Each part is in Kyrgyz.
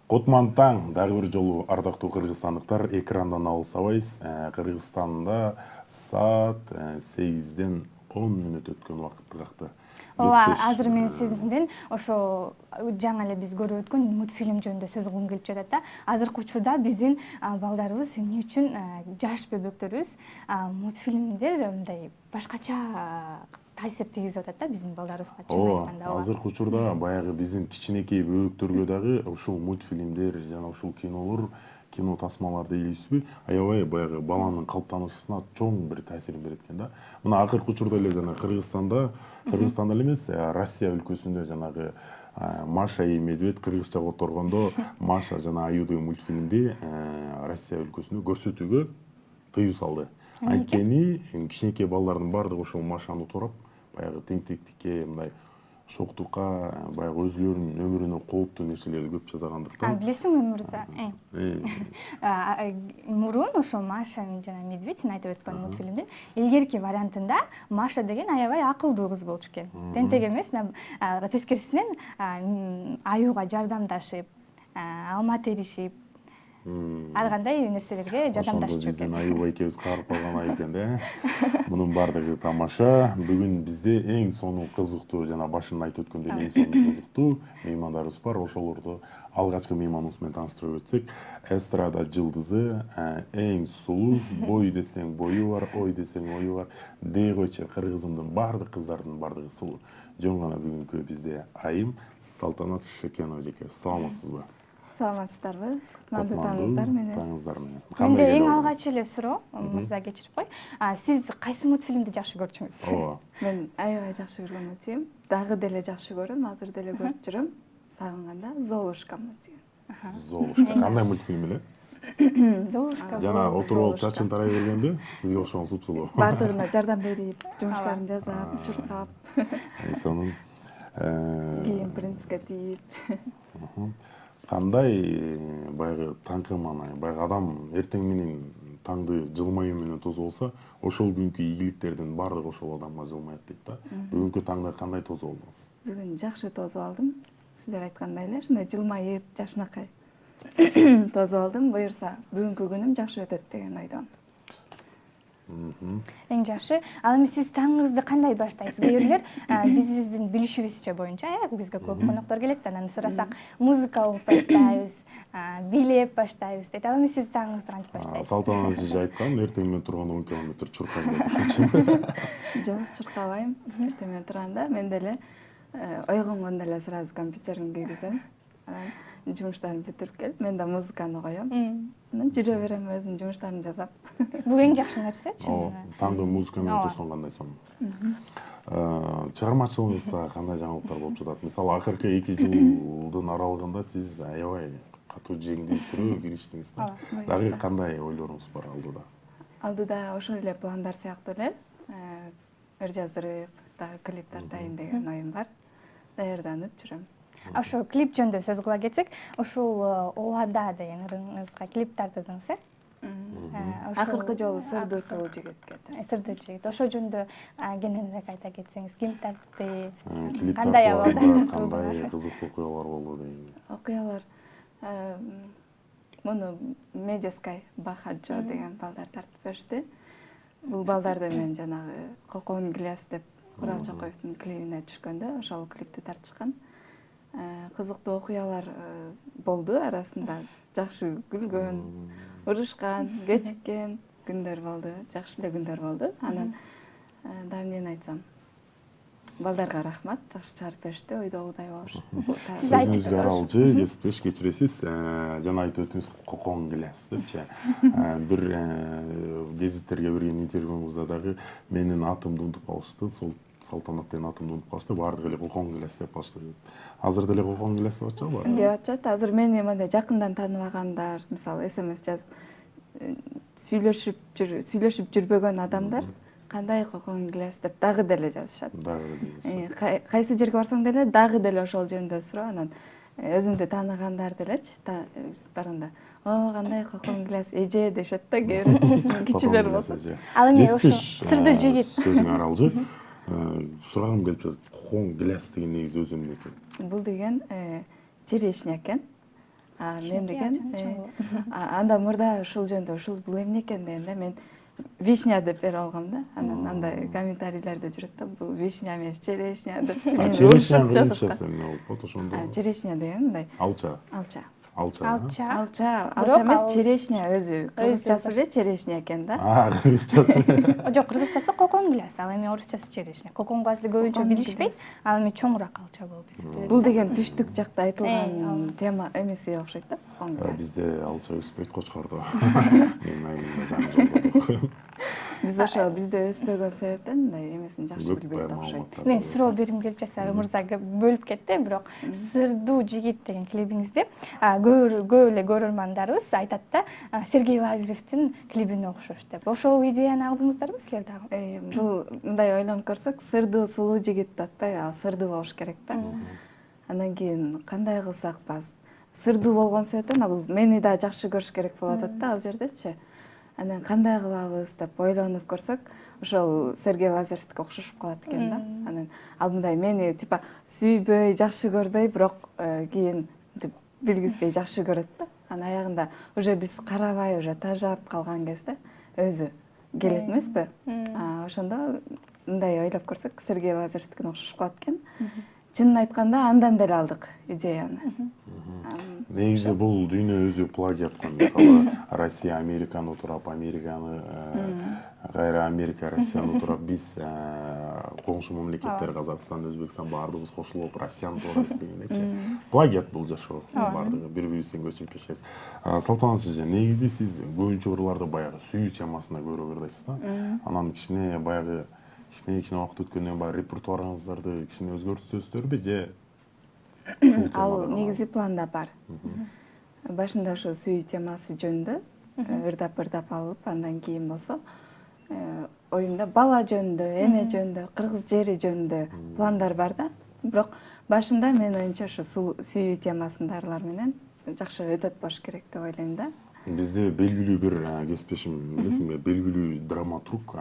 Котман таң, дагы бир жолу ардактуу кыргызстандыктар, экрандан алсабайбыз. Кыргызстанда саат 8-ден 10 мүнөт өткөн убакытты какты. Ооба, азыр мен сизден ошо жаңы эле биз көрүп өткөн мультфильм жөнүндө сөз кылгым келип жатат да. Азыркы учурда биздин балдарыбыз эмне үчүн жаш бөбөктөрүбүз мультфильмдер мындай башкача таасир тийгизип атат да биздин балдарыбызга, чын айтканда. Азыркы учурда баягы биздин кичинекей бөбөктөргө дагы ушул мультфильмдер жана ушул кино тасмалар дейбизби, аябай баягы баланын калыптанышына чоң бир таасирин берет экен да. Мына акыркы учурда эле жана Кыргызстанда эле эмес, Россия өлкөсүндө жанагы Маша и Медведь кыргызча которгондо Маша жана Аюды мультфильмди Россия өлкөсүндө көрсөтүүгө тыюу салды. Анткени кичинекей балдардын баардыгы ошол Машаны турап, баягы теңтектикке, мындай шоктукка, баягы өзүлөрүнүн өмүрүнө кооптуу нерселерди көп жасагандыктан. Билесиңби Мырза? Мурун ошо Маша жана Медведь айтып өткөн мультфильмдин илгерки вариантында Маша деген аябай акылдуу кыз болчу экен. Тентек эмес, тескерисинен Аюга жардамдашып, алма теришип, ар кандай нерселерге жардамдашчу экен. Биздин Аюба экөөбүз каарып калган ай экен да. Мунун баардыгы тамаша. Бүгүн бизде эң сонун кызыктуу жана башында айтып өткөндөй эң сонун кызыктуу меймандарыбыз бар. Ошолорду алгачкы мейманыбыз менен тааныштырып өтсөк, эстрада жылдызы, эң сулуу, бой десең бою бар, ой десең ою бар, дей койчу кыргызымдын баардык кыздардын баардыгы сулуу. Жөн гана бүгүнкү бизде айым Салтанат Шекенова эжеке. Саламатсызбы? Саламатсыздарбы? Кутмандуу таңыңыздар менен. Таңыңыздар менен. Менде эң алгач эле суроо, Мырза кечирип кой. Сиз кайсы мультфильмди жакшы көрчүңүз? Мен аябай жакшы көргөн мультфильм, дагы деле жакшы көрөм, азыр деле көрүп жүрөм. Сагынганда Золушка мультфильм. Золушка. Кандай мультфильм эле? Золушка. Жана отуруп алып чачын тарай бергенби? Сизге окшогон супсулуу. Баардыгына жардам берип, жумуштарын жасап, чуркап. Сонун. Кийин принцке тийип. Кандай баягы таңкыман, баягы адам эртең менен таңды жылмаюу менен тосуп алса, ошол күнкү ийгиликтердин баардыгы ошол адамга жылмаят дейт да. Бүгүнкү таңда кандай тосуп алдыңыз? Бүгүн жакшы тосуп алдым. Силер айткандай эле, ушундай жылмайып, жашынакай тосуп алдым. Буюрса, бүгүнкү күнүм жакшы өтөт деген ойдомун. Эң жакшы. Ал эми сиз таңыңызды кандай баштайсыз? Кээ бирлер биздин билишибизче боюнча, бизге көп коноктор келет да, анан сурасак, музыка угуп баштайбыз, бийлеп баштайбыз дейт. Ал эми сиз таңыңызды кантип баштайсыз? Салтанат эже айткан, эртең менен турганда 10 километр чуркайм деп ушунчу. Жок, чуркабайм. Эртең менен турганда мен деле ойгонгондо эле сразу компьютеримди кийгизем. Анан жумуштарымды бүтүрүп келип, мен да музыканы коём. Анан жүрө берем өзүмдүн жумуштарымды жасап. Бул эң жакшы нерсе, чын. Таңды музыка менен тосгон кандай сонун. Чыгармачылыгыңызда кандай жаңылыктар болуп жатат? Мисалы, акыркы 2 жылдын аралыгында сиз аябай катуу жеңдийтирүүгө кириштиңиз да. Дагы кандай ойлоруңуз бар алдыда? Алдыда ошол эле пландар сыяктуу эле. Өр жаздырып, дагы клип тартайын деген оюм бар. Даярданып жүрөм. Ошо клип жөнүндө сөз кыла кетсек, ушул Оада деген ырыңызга клип тартдыңыз, Акыркы жолу Сырдуу сулуу жигитке. Сырдуу жигит. Ошо жөнүндө кененирээк айта кетсеңиз, ким тартты? Клип Кандай абалда, кандай кызыктуу окуялар болду деген. Окуялар муну Медиаскай Бахаджо деген балдар тартып беришти. Бул балдарды мен жанагы Кокон Гляс деп Курал Чокоевдун клибине түшкөндө ошол клипти тартышкан. Кызыктуу окуялар болду арасында. Жакшы күлгөн, урушкан, кечиккен күндөр болду. Жакшы эле күндөр болду. Анан дагы эмнени айтсам? Балдарга рахмат, жакшы чыгарып беришти, ойдогудай болуш. Сиз өзүңүзгө аралчы, кесиптеш кечиресиз. Жана айтып өттүңүз Кокон Гляс депчи. Бир гезиттерге берген интервьюңузда дагы менин атымды унутуп калышты. Сол Салтанат деген атымды унутуп калышты. Баардыгы эле Кокон Гляс деп калышты. Азыр деле Кокон Гляс деп атчабы? Деп атышат. Азыр мени мындай жакындан тааныбагандар, мисалы СМС жазып сүйлөшүп жүрбөгөн адамдар кандай Кокон Гляс деп дагы деле жазышат. Кайсы жерге барсаң деле дагы деле ошол жөнүндө суроо. Анан өзүмдү тааныгандар делечи барганда кандай Кокон Гляс эже дешет да, кичилер болсо. Ал эми ошо Сырдуу жигит сөзүң аралжы. Сурагым келип жатат. Кокон Гляс деген негизи өзү эмне экен? Бул деген черешня экен. Мен деген чоң. анда мурда ушул жөнүндө ушул бул эмне экен дегенде мен вишня деп берип алгам да. Анан андай комментарийлерде жүрөт да, бул вишня эмес, черешня деп. Черешня кыргызчасы эмне болуп коет ошондо? Черешня деген мындай Алча. алча. Алча. Алча эмес, черешня өзү. Кыргызчасы эле черешня экен да. Кыргызчасы. Жок, кыргызчасы кокон гиляс, ал эми орусчасы черешня. Кокон глазды көбүнчө билишпейт, ал эми чоңураак алча болуп эсептелет. Бул деген түштүк жакта айтылган тема эмесиге окшойт да. Бизде алча өспөйт Кочкордо. Менин айылымда жаңы жолдо. Биз ошо бизде өспөгөн себептен мындай эмесин жакшы билбейт окшойт. Мен суроо бергим келип жатса, мырза бөлүп кетти, бирок Сырдуу жигит деген клибиңизди көп эле көрөрмандарыбыз айтат да, Сергей Лазаревдин клибине окшош деп. Ошол идеяны алдыңыздарбы силер дагы? Бул мындай ойлонуп көрсөк, сырдуу сулуу жигит атпайбы, ал сырдуу болуш керек да. Андан кийин кандай кылсак баз сырдуу болгон себептен бул мени да жакшы көрүш керек болуп атат да ал жердечи. Анан кандай кылабыз деп ойлонуп көрсөк, ошол Сергей Лазаревдике окшошуп калат экен да. Анан ал мындай мени типа сүйбөй, жакшы көрбөй, бирок кийин билгизбей жакшы көрөт да. Анан аягында уже биз карабай, уже тажап калган кезде өзү келет эмеспи? Ошондо мындай ойлоп көрсөк, Сергей Лазаревдикине окшошуп калат экен. Чынын айтканда андан деле алдык идеяны. Негизи бул дүйнө өзү плагиатка, мисалы Россия Американы турап, Американы кайра Америка Россияны турап, биз коңшу мамлекеттер Казакстан, Өзбекстан баардыгыбыз кошулуп Россияны турабыз дегендечи. Плагиат бул жашоо баардыгы бири-бирибизден көчүп жашайбыз. Салтанат эже, негизи сиз көбүнчө ырларды баягы сүйүү темасына көрө ырдайсыз да. Анан кичине баягы кичине убакыт өткөндөн баягы репертуарыңыздарды кичине өзгөртөсүздөрбү же ал негизи планда бар. Башында ошо сүйүү темасы жөнүндө ырдап алып, андан кийин болсо оюмда бала жөнүндө, эне жөнүндө, кыргыз жери жөнүндө пландар бар да. Бирок башында мен оюмча ошо сүйүү темасындагылар менен жакшы өтөт болуш керек деп ойлойм да. Бизде белгилүү бир кесиптешим, билесиңби, белгилүү драматург,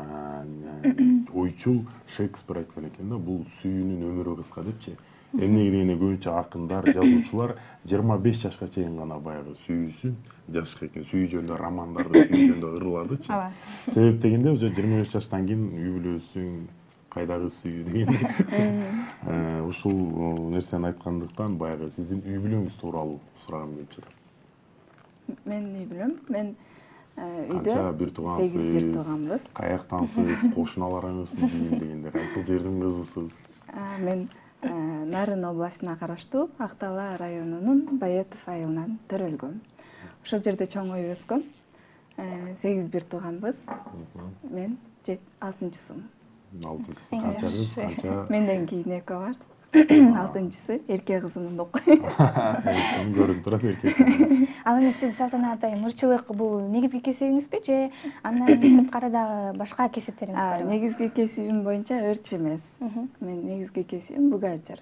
ойчул Шекспир айткан экен да, бул сүйүүнүн өмүрү кыска депчи. Эмнеге дегенде көбүнчө акындар, жазуучулар 25 жашка чейин гана баягы сүйүүсүн жазышат экен, сүйүү жөнүндө романдарды, сүйүү жөнүндө ырлардычы. Себеп дегенде уже 25 жаштан кийин үй бүлөсүң, кайдагы сүйүү дегенде. Ушул нерсени айткандыктан баягы сиздин үй бүлөңүз тууралуу сурагым келип жатат. Мен үй бүлөм, мен үйдө Канча бир туугансыз, каяктансыз, кошуналарыңыз кийин дегенде кайсыл жердин кызысыз? Мен Нарын областына караштуу Ак Дала районунун Баетов айылынан төрөлгөм. Ошол жерде чоңоюп өскөм. 8 бир тууганбыз. Мен 6-чысымын. 6-чысы канча кыз, канча? Менден кийин экөө бар. 6-чысы эркек кызымын деп кой. Сен көрүнүп турат эркек кыз. Ал эми сиз Салтанат айым ырчылык бул негизги кесибиңизби же андан сырткары дагы башка кесиптериңиз барбы? Негизги кесибим боюнча ырчы эмес. Мен негизги кесибим бухгалтер.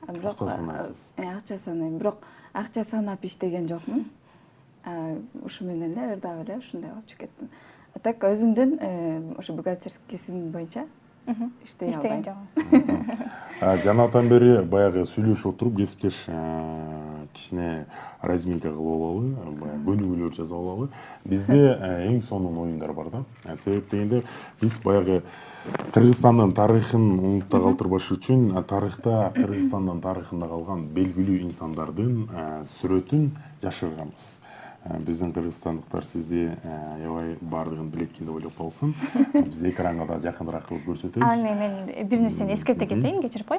Бирок акча санайм, бирок акча санап иштеген жокмун. Ушу менен эле ырдап эле ушундай болуп чыгып кеттим. А так өзүмдүн ошо бухгалтерский кесибим боюнча иштей албайм. Жанатан бери баягы сүйлөшүп отуруп кесиптеш кичине разминка кылып алалы, баягы көнүгүүлөр жазып алалы. Бизде эң сонун оюндар бар да. Себеп дегенде биз баягы Кыргызстандын тарыхын унутта калтырбаш үчүн тарыхта Кыргызстандын тарыхында калган белгилүү инсандардын сүрөтүн жашырганбыз. Биздин кыргызстандыктар сизди аябай баардыгын билет экен деп ойлоп калсын. Биз экранга да жакыныраак кылып көрсөтөбүз. Мен бир нерсени эскерте кетейин, кечирип кой.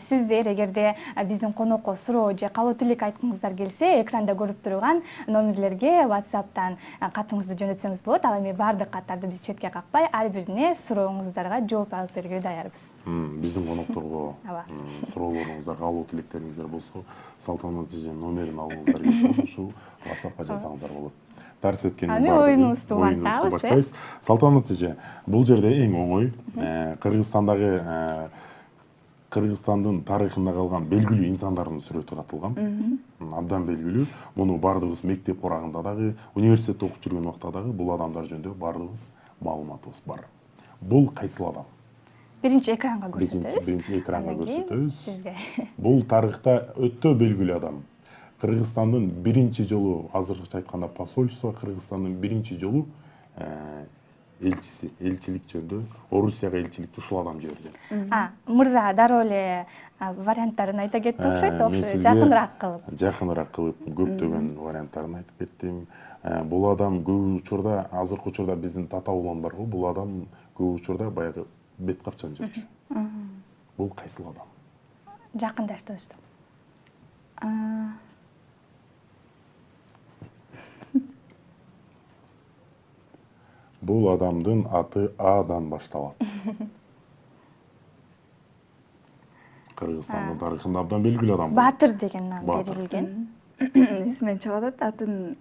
Сиздер эгерде биздин конокко суроо же калуу тилек айткыңыздар келсе, экранда көрүп турган номерлерге WhatsApp'тан катыңызды жөнөтсөңүз болот. Ал эми баардык каттарды биз четке какпай, ар бирине сурооңуздарга жооп алып берүүгө даярбыз. Биздин конокторго суроолоруңуздар, калуу тилектериңиздер болсо, Салтанат эженин номерин алыңыздар келсе, ушул WhatsApp'ка жазсаңыздар болот. Дарс эткенин оюнубузду баштайбыз. Салтанат эже, бул жерде эң оңой Кыргызстандын тарыхында калган белгилүү инсандардын сүрөтү катылган. Абдан белгилүү. Муну баардыгыбыз мектеп курагында дагы, университетте окуп жүргөн убакта дагы бул адамдар жөнүндө баардыгыбыз маалыматыбыз бар. Бул кайсыл адам? Биринчи экранга көрсөтөбүз. Биринчи экранга көрсөтөбүз. Бул тарыхта өтө белгилүү адам. Кыргызстандын биринчи жолу, азыркыча айтканда посольство, Кыргызстандын биринчи жолу элчиси, элчилик жөнүндө Орусияга элчиликти ушул адам жиберген. Мырза дароо эле варианттарын айта кетти окшойт, Жакыныраак кылып көптөгөн варианттарын айтып кеттим. Бул адам көп учурда, азыркы учурда биздин Тата улан барбы, бул адам көп учурда баягы бет капчан жүрчү. Бул кайсыл адам? Жакындаштырышты. Бул адамдын аты Адан башталат. Кыргызстандын тарыхында абдан белгилүү адам. Баатыр деген нам берилген. Эсимден чыгып атат, атын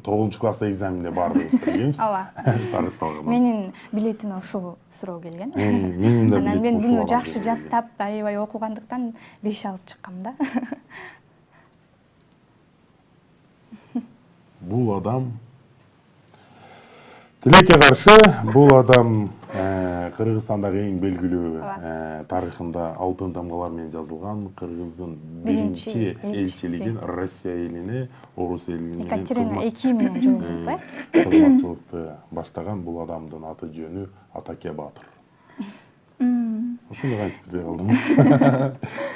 9 класс экзаменде бардыгыбыз билебиз. Ооба. Тарых салган. Менин билетиме ушул суроо келген. Менин да Анан мен билетим буну жакшы жаттап, аябай окугандыктан 5 алып чыккам да. Бул адам тилекке каршы, бул адам Кыргызстандагы эң белгилүү тарыхында алтын тамгалар менен жазылган Кыргыздын биринчи элчилигин Россия элине, Орус элине Екатерина II менен жолугуп, кызматчылыкты баштаган бул адамдын аты жөнү Атаке Баатыр. Ошондой кантип билбей калдыңыз.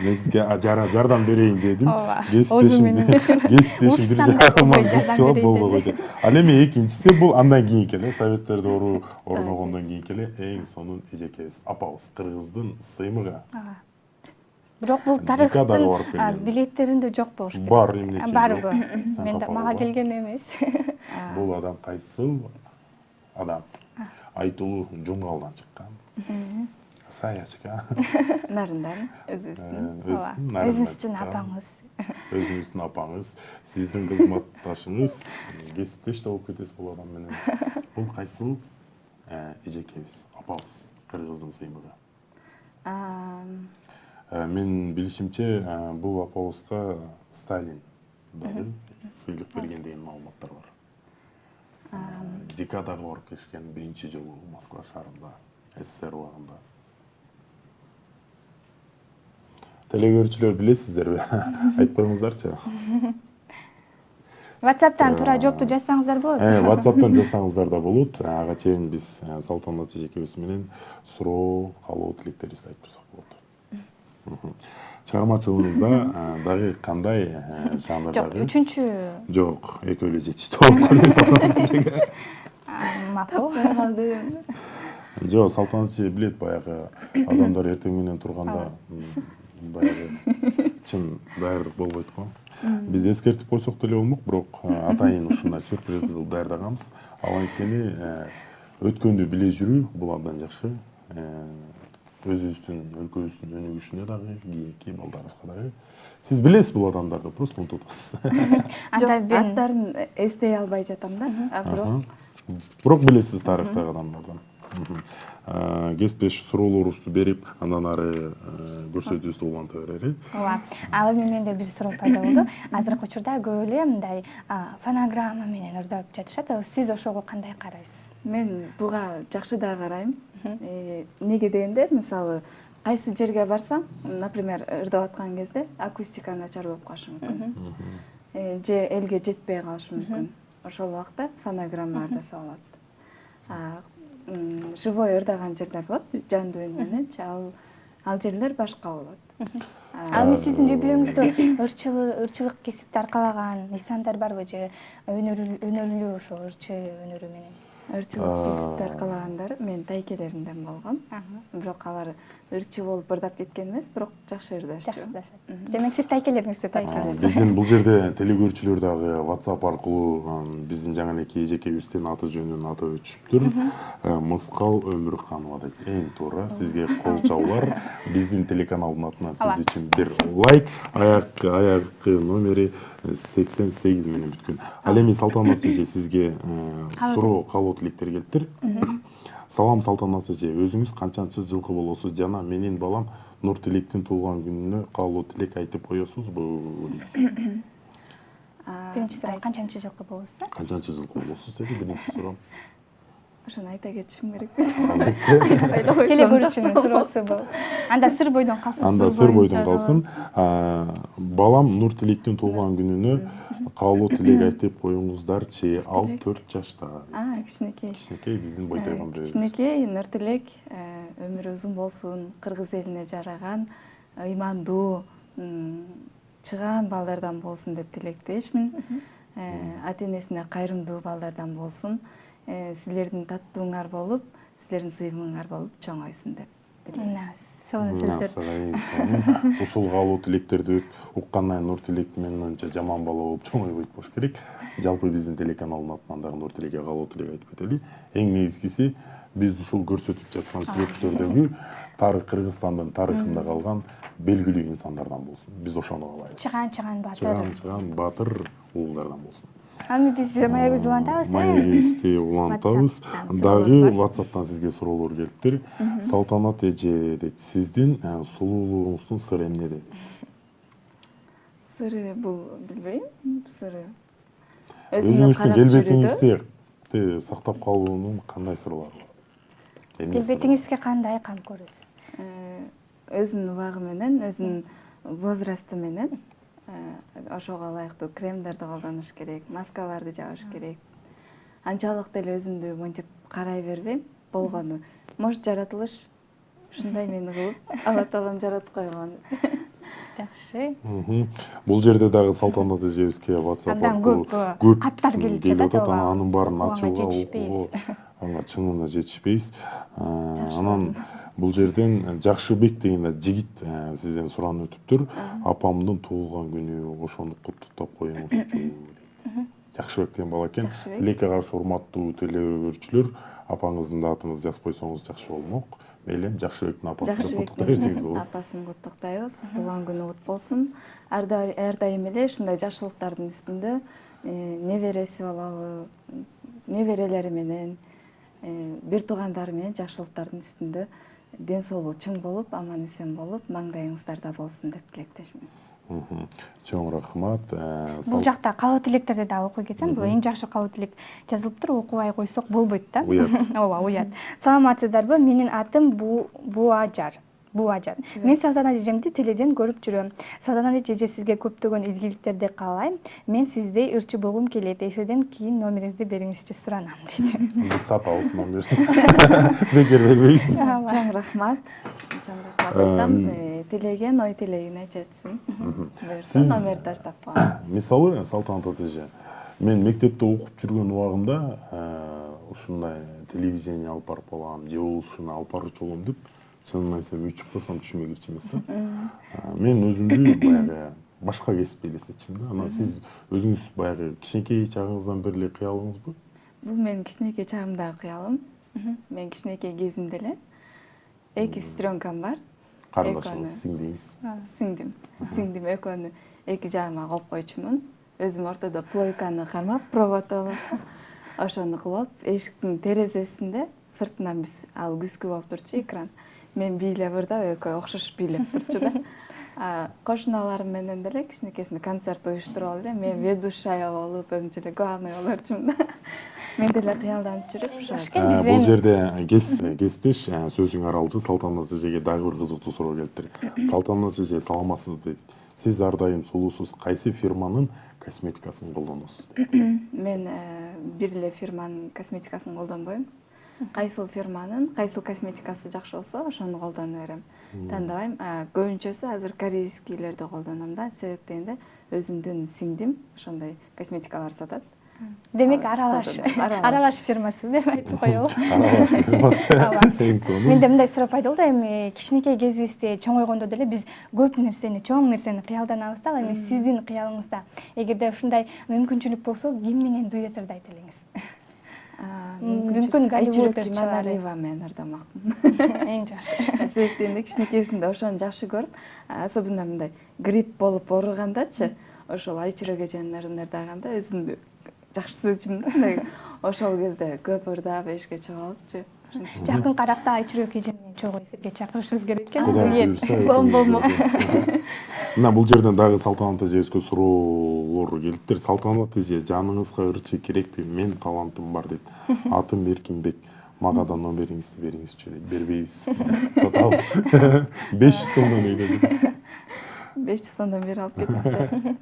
Мен сизге жардам берейин дедим. Кесиптешим бир жагыман жок болбой койду. Ал эми экинчиси бул андан кийинки эле Советтер орногондон кийинки эле эң сонун эжекебиз, апабыз, Кыргыздын сыймыгы. Бирок бул тарыхтын билеттеринде жок болуш керек. Бар, эмне Барбы? Мен мага келген эмес. Бул адам кайсыл адам? Айтулуу Жумгалдан чыккан. Саячка. Нарындан өзүбүздүн. Өзүңүздүн апаңыз. Өзүңүздүн апаңыз, сиздин кызматташыңыз, кесиптеш да болуп кетесиз бул адам менен. Бул кайсыл эжекебиз, апабыз, Кыргыздын сыймыгы. Мен билишимче, бул апабызга Сталин дагы сыйлык берген деген маалыматтар бар. Декадага барып келишкен биринчи жолу Москва шаарында, СССР убагында. Телегөрүүчүлөр билесиздерби? Айтып коюңуздарчы. WhatsApp'tan туура жоопту жазсаңыздар болот. WhatsApp'tan жазсаңыздар да болот. Ага чейин биз Салтанат эжекебиз менен суроо, каалоо тилектерибизди айтып турсак болот. Чыгармачылыгыңызда дагы кандай жанрдагы? Жок, үчүнчү. Жок, экөө эле жетиштүү болуп калды. Макул. Жок, Салтанат эже билет, баягы адамдар эртең менен турганда баягы чын даярдык болбойт го. Биз эскертип койсок деле болмок, бирок атайын ушундай сюрприз кылып даярдаганбыз. Ал анткени өткөндү биле жүрүү бул абдан жакшы. Өзүбүздүн өлкөбүздүн өнүгүшүнө дагы, кийинки балдарыбызга дагы. Сиз билесиз бул адамдарды, просто унутуп атасыз. Аттарын эстей албай жатам да, бирок билесиз тарыхтагы адамдардан. Кесиптеш суроолорубузду берип, андан ары көрсөтүүбүздү уланта берели. Ооба. Ал эми менде бир суроо пайда болду. Азыркы учурда көп эле мындай фонограмма менен ырдап жатышат. Сиз ошого кандай карайсыз? Мен буга жакшы да карайм. Неге дегенде, мисалы, кайсы жерге барсаң, например, ырдап аткан кезде акустика начар болуп калышы мүмкүн. Же элге жетпей калышы мүмкүн. Ошол убакта фонограмма ырдаса болот. Живой ырдаган жерлер болот, жандуу үн мененчи, ал жерлер башка болот. Ал эми сиздин үй-бүлөңүздө ырчылык кесипти аркалаган нысандар барбы же өнөрлүү ошо ырчы өнөрү менен? Ырчылык кесипти аркалагандар менин тайкелеримден болгон. Бирок алар ырчы болуп ырдап кеткен эмес, бирок жакшы ырдашчу. Жакшы ырдашат. Демек сиз тайкелериңизди тайкелейсиз. Биздин бул жерде телегөрүүчүлөр дагы WhatsApp аркылуу биздин жаңы эки эжекебиздин аты жөнүн атап өтүшүптүр. Мыскал Өмүрканова деп. Эң туура. Сизге кол чабуулар. Биздин телеканалдын атынан сиз үчүн бир лайк. Аякы номери 88 менен бүткөн. Ал эми Салтанат эже сизге суроо, каалоо тилектер келиптир. Салам Салтанат эже, өзүңүз канчанчы жылкы болосуз жана менин балам Нуртилектин туулган күнүнө каалоо тилек айтып коесузбу? Биринчи суроо канчанчы жылкы болосуз? Канчанчы жылкы болосуз деди биринчи суроо. ошону айта кетишим керек. Келе көрүүчүнүн суроосу бул. Анда сыр бойдон калсын. Анда сыр бойдон калсын. Балам Нур Тилектин туулган күнүнө каалоо тилек айтып коюңуздарчы. Ал 4 жашта. Кичинекей. Кичинекей биздин бойдойгон бебебиз. Кичинекей Нур Тилек өмүрү узун болсун, кыргыз элине жараган, ыймандуу, чыгаан балдардан болсун деп тилектешмин. Ата энесине кайрымдуу балдардан болсун. Силердин таттууңар болуп, силердин сыйымыңар болуп чоңойсун деп тилейм. Ушул каалоо тилектерди уккандан кийин Нур Тилек менин оюмча жаман бала болуп чоңойбойт болуш керек. Жалпы биздин телеканалдын атынан дагы Нур Тилекке каалоо тилек айтып кетели. Эң негизгиси биз ушул көрсөтүп жаткан сүрөттөрдөгү Кыргызстандын тарыхында калган белгилүү инсандардан болсун. Биз ошону каалайбыз. Чыгаан баатыр. Чыгаан баатыр уулдардан болсун. Ами биз маегибизди улантабыз. Маегибизди улантабыз. Дагы WhatsApp'тан сизге суроолор келиптир. Салтанат эже дейт, сиздин сулуулугуңуздун сыры эмнеде? Сыры бул билбейм. Сыры. Өзүңүздүн келбетиңизди сактап калуунун кандай сырлары бар? Келбетиңизге кандай кам көрөсүз? Өзүнүн убагы менен, өзүнүн возрасты менен ошого ылайыктуу кремдерди колдонуш керек, маскаларды жабыш керек. Анчалык деле өзүмдү монтип карай бербейм. Болгону может жаратылыш ушундай мени кылып, Алла таалам жаратып койгон. Жакшы. Бул жерде дагы Салтанат эжебизге WhatsApp аркылуу көп каттар келип атат. Анын баарын ачууга окууга ага чынына жетишпейбиз. Анан бул жерден Жакшыбек деген жигит сизден суранып өтүптүр. Апамдын туулган күнү, ошону куттуктап коюңузчу дейт. Жакшыбек деген бала экен. Тилекке каршы урматтуу телекөрүүчүлөр, апаңыздын да атыңызды жазып койсоңуз жакшы болмок. Мейли, Жакшыбектин апасы деп куттуктай берсеңиз болот. Апасын куттуктайбыз. Туулган күнү кут болсун. Ар дайым эле ушундай жакшылыктардын үстүндө небереси болобу, неберелери менен, бир туугандары менен жакшылыктардын үстүндө ден соолугу чың болуп, аман эсен болуп, маңдайыңыздарда болсун деп тилектешмин. Чоң рахмат. Бул жакта каалоо тилектерди дагы окуй кетсем, бул эң жакшы каалоо тилек жазылыптыр, окубай койсок болбойт да. Ооба, уят. Саламатсыздарбы? Менин атым Буажар. Мен Салтанат эжемди теледен көрүп жүрөм. Салтанат эже, сизге көптөгөн ийгиликтерди каалайм. Мен сиздей ырчы болгум келет. Эфирден кийин номериңизди бериңизчи суранам дейт. Биз сатабыз номерди. Бекер бербейбиз. Чоң рахмат. Айтам, тилеген ой тилегин айтсын. Буюрса номер таштап коем. Мисалы, Салтанат эже, мен мектепте окуп жүргөн убагымда ушундай телевидение алып барып алам, же ушуну алып баруучу болом деп чынын айтсам 3 жыл түшүмө кирчү эмес да. Мен өзүмдү баягы башка кесипти элестетчүмүн да. Анан сиз өзүңүз баягы кичинекей чагыңыздан бери эле кыялыңызбы? Бул менин кичинекей чагымдагы кыялым. Мен кичинекей кезимде эле 2 сестренкам бар. Карындашыңыз, сиңдиңиз. Сиңдим экөөнү 2 жагыма коюп койчумун. Өзүм ортодо плойканы кармап, провод алып, ошону кылып, эшиктин терезесинде сыртынан биз ал күзгү болуп турчу экран. Мен бийлеп ырдап, экөө окшош бийлеп турчу да. Кошуналарым менен деле кичинекесинде концерт уюштуруп эле, мен ведущая болуп, өзүмчө эле главный болорчумун да. Мен деле кыялданып жүрүп, бул жерде кесиптеш сөзүң аралчы Салтанат эжеге дагы бир кызыктуу суроо келиптир. Салтанат эже, саламатсызбы дейт. Сиз ар дайым сулуусуз, кайсы фирманын косметикасын колдоносуз дейт. Мен бир эле фирманын косметикасын колдонбойм. Кайсыл фирманын, кайсыл косметикасы жакшы болсо, ошону колдоно берем. Тандабайм. Көбүнчөсү азыр корейскийлерди колдоном да. Себеп дегенде өзүмдүн сиңдим ошондой косметикалар сатат. Демек аралаш фирмасы деп айтып коелу. Аралаш фирмасы. Менде мындай суроо пайда болду. Эми кичинекей кезибизде чоңойгондо деле биз көп нерсени, чоң нерсени кыялданабыз да. Эми сиздин кыялыңызда эгерде ушундай мүмкүнчүлүк болсо, ким менен дуэттерди айта элеңиз? Мүмкүн Голливуд ырчылары менен ырдамакмын. Эң жакшы. Себеп дегенде кичинекесинде ошону жакшы көрүп, особенно мындай грипп болуп ооругандачы, ошол Айчүрөк эженин ырдаганда өзүмдү жакшы сезчүмүн да. Ошол кезде көп ырдап эшикке чыгып алыпчы. Жакын каракта Айчүрөк эжени менен чогуу эфирге чакырышыбыз керек экен. Кудай буйрса. Сон болмок. Мына бул жерден дагы Салтанат эжебизге суроолор келиптир. Салтанат эже, жаныңызга ырчы керекпи? Мен талантым бар дейт. Атым Эркинбек. Мага да номериңизди бериңизчи дейт. Бербейбиз. Сатабыз. 500 сомдон үйдө. 500 сомдон бери алып кетесиздер.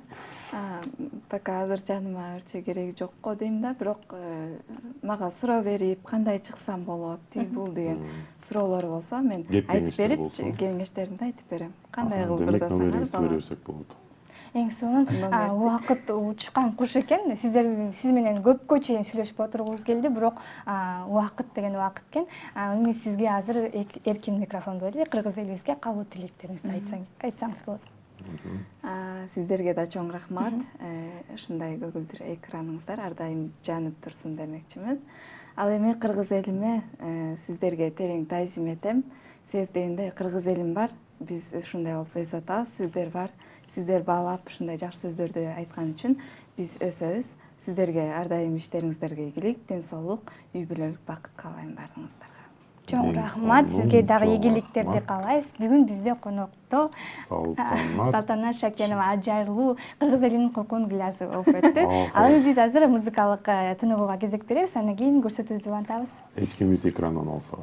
Пока азыр жаныма өрчө кереги жок го дейм да, бирок мага суроо берип, кандай чыксам болот, тиги бул деген суроолор болсо мен айтып берип, кеңештеримди айтып берем. Кандай кылып Демек ырдасаңар номериңизди болот. бере берсек болот. Эң сонун убакыт учкан куш экен. Сиз менен көпкө чейин сүйлөшүп отургубуз келди, бирок убакыт деген убакыт экен. Эми сизге азыр эркин микрофон берели, кыргыз элибизге калуу тилектериңизди айтсаңыз болот. Сиздерге да чоң рахмат. Ушундай көгүлдүр экраныңыздар ар дайым жанып турсун демекчимин. Ал эми кыргыз элиме сиздерге терең таазим этем. Себеп дегенде кыргыз элим бар, биз ушундай болуп өсүп атабыз. Сиздер бар, сиздер баалап ушундай жакшы сөздөрдү айткан үчүн биз өсөбүз. Сиздерге ар дайым иштериңиздерге ийгилик, ден соолук, үй бүлөлүк бакыт каалайм баарыңыздарга. Чоң рахмат, сизге дагы ийгиликтерди каалайбыз. Бүгүн бизде конокто Салтанат Шакенова ажайылуу кыргыз элинин кокон гүлязы болуп өттү. Ал эми биз азыр музыкалык тыныгууга кезек беребиз, андан кийин көрсөтүүбүздү улантабыз. Эч ким биз экрандан алса.